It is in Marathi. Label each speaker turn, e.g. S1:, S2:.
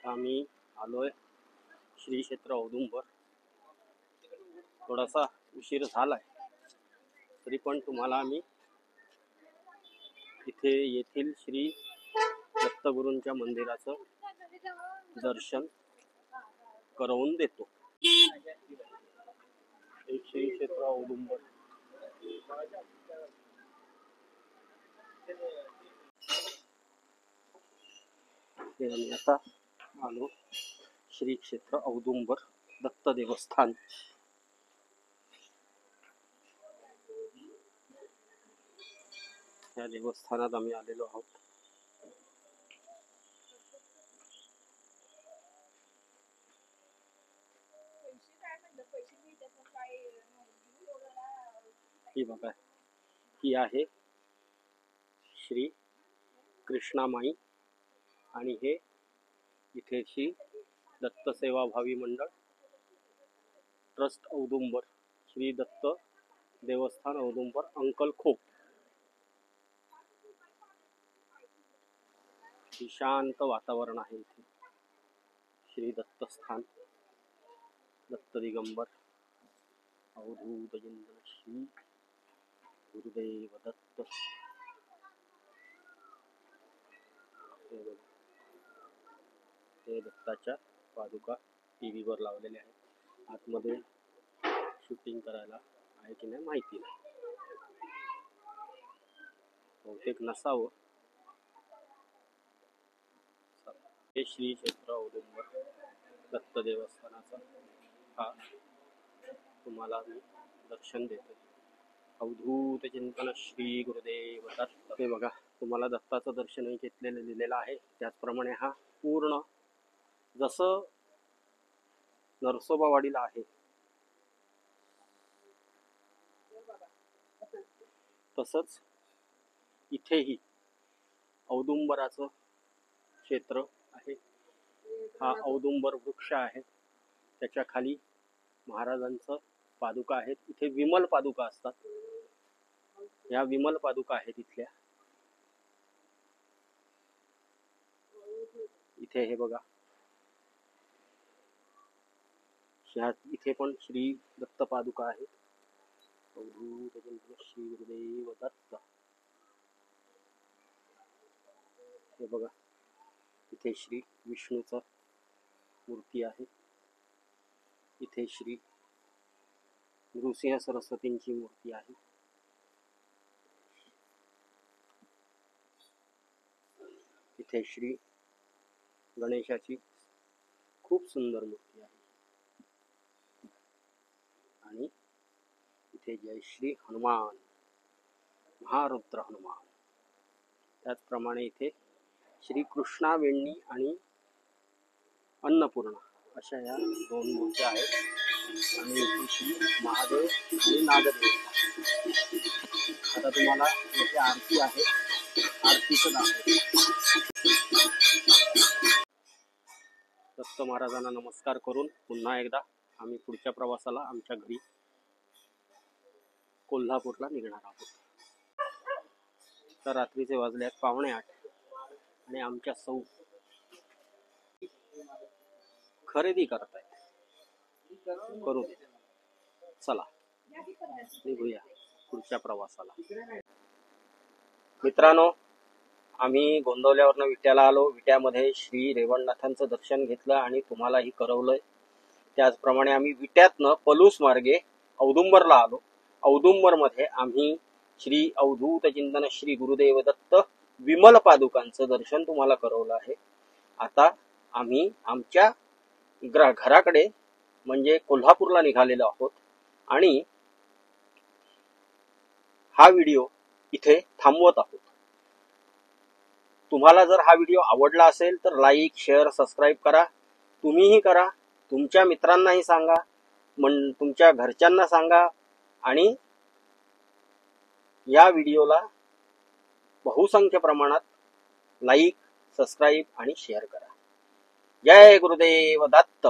S1: आम्ही आलोय श्री क्षेत्र औदुंबर। थोडासा उशीर झालाय तरी पण तुम्हाला आम्ही इथे येथील श्री दत्तगुरूंच्या मंदिराचं दर्शन करवून देतो। श्री क्षेत्र औदुंबर आम्ही आता आलो श्री क्षेत्र औदुंबर दत्त देवस्थान। या देवस्थानात आम्ही आलेलो आहोत। ही बघा, ही आहे श्री कृष्णामाई आणि हे इथे श्री दत्त सेवा भावी मंडळ ट्रस्ट औदुंबर श्री दत्त देवस्थान औदुंबर अंकल खोप। शांत वातावरण आहे इथे। श्री दत्त स्थान दत्त दिगंबर अवधूत जिंदल श्री गुरुदेव दत्त। हे दत्ताच्या पादुका टीव्ही वर लावलेल्या आहेत। आतमध्ये शूटिंग करायला आहे की नाही माहिती नाही, बहुतेक नसावं। हे श्री क्षेत्र औदुंबर दत्त देवस्थानाचा हा तुम्हाला मी दर्शन देतो। अवधूत चिंतन श्री गुरुदेव दत्त। हे बघा, तुम्हाला दत्ताचं दर्शन घेतलेलं लिहिलेलं आहे। त्याचप्रमाणे हा पूर्ण जसं नरसोबावाडीला आहे तसंच इथेही औदुंबराचं क्षेत्र आहे। हा औदुंबर वृक्ष आहे, त्याच्या खाली महाराजांचं पादुका आहेत। इथे विमल पादुका असतात, या विमल पादुका आहेत इथल्या। इथे हे बघा, इथे पण श्री दत्त पादुका आहेत। अवधूत श्री गुरुदेव दत्त। हे बघा, इथे श्री विष्णूचा मूर्ती आहे। इथे श्री नृसिंह सरस्वतींची मूर्ती आहे। इथे श्री गणेशाची खूप सुंदर मूर्ती आहे आणि इथे जय श्री हनुमान महारुद्र हनुमान। त्याचप्रमाणे इथे श्री कृष्णा वेण्णी आणि अन्नपूर्णा अशा या दोन मूर्त्या आहेत आणि इथे श्री महादेव आणि नागदेव। आता तुम्हाला इथे आरती आहे, आरतीचं दाखवतो। दत्त महाराजांना नमस्कार करून पुन्हा एकदा आम्ही पुढच्या प्रवासाला आमच्या घरी कोल्हापूरला निघणार आहोत। तर रात्रीचे वाजले आहेत 7:45 आणि आमच्या सौ खरेदी करतायत। करू दे, चला निघूया पुढच्या प्रवासाला। मित्रांनो, आम्ही गोंदवल्यावरनं विट्याला आलो। विट्यामध्ये श्री रेवणनाथांचं दर्शन घेतलं आणि तुम्हालाही करवलंय। त्याचप्रमाणे आम्ही विट्यातनं पलूस मार्गे औदुंबरला आलो। औदुंबर मध्ये आम्ही श्री अवधूत चिंतन श्री गुरुदेव दत्त विमल पादुकांचं दर्शन तुम्हाला करवलं आहे। आता आम्ही आमच्या घराकडे म्हणजे कोल्हापूरला निघालेलो आहोत आणि हा व्हिडिओ इथे थांबवत आहोत। तुम्हाला जर हा व्हिडिओ आवडला असेल तर लाईक, शेअर, सबस्क्राईब करा। तुम्हीही करा, तुमच्या मित्रांनाही सांगा, तुमच्या घरच्यांना सांगा आणि या व्हिडिओला बहुसंख्य प्रमाणात लाईक, सबस्क्राईब आणि शेअर करा। जय गुरुदेव दत्त।